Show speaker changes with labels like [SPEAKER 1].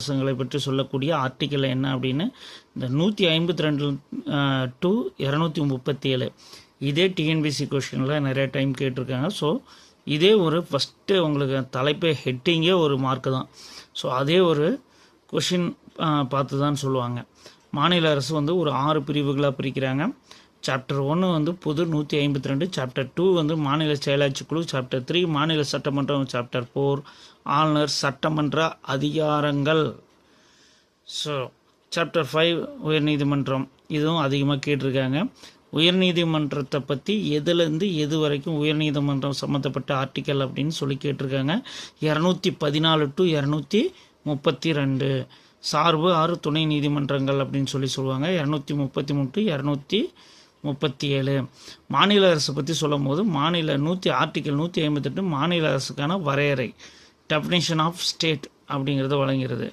[SPEAKER 1] அரசுகளை பற்றி சொல்லக்கூடிய ஆர்டிக்கல் என்ன அப்படின்னு இந்த 152 டு 237 இதே டிஎன்பிசி கொஷினில் நிறைய டைம் கேட்டிருக்காங்க. ஸோ இதே ஒரு ஃபஸ்ட்டு உங்களுக்கு தலைப்பே ஹெட்டிங்கே ஒரு மார்க்கு தான். ஸோ அதே ஒரு கொஷின் பார்த்து தான் சொல்லுவாங்க. மாநில அரசு வந்து ஒரு 6 பிரிவுகளாக பிரிக்கிறாங்க. சாப்டர் 1 வந்து பொது 152, சாப்டர் 2 வந்து மாநில செயலாட்சி குழு, சாப்டர் 3 மாநில சட்டமன்றம், சாப்டர் 4 ஆளுநர் சட்டமன்ற அதிகாரங்கள். ஸோ சாப்டர் 5 உயர்நீதிமன்றம், இதுவும் அதிகமாக கேட்டிருக்காங்க. உயர்நீதிமன்றத்தை பற்றி எதுலேருந்து எது வரைக்கும் உயர்நீதிமன்றம் சம்மந்தப்பட்ட ஆர்டிக்கல் அப்படின்னு சொல்லி கேட்டிருக்காங்க. 214 டு 232 சார்பு 6 துணை நீதிமன்றங்கள் அப்படின்னு சொல்லுவாங்க. 233 டு 237 மாநில அரசு பற்றி சொல்லும் போது ஆர்டிக்கல் 158 மாநில அரசுக்கான வரையறை, டெஃபினேஷன் ஆஃப் ஸ்டேட் அப்படிங்கிறத வழங்குகிறது.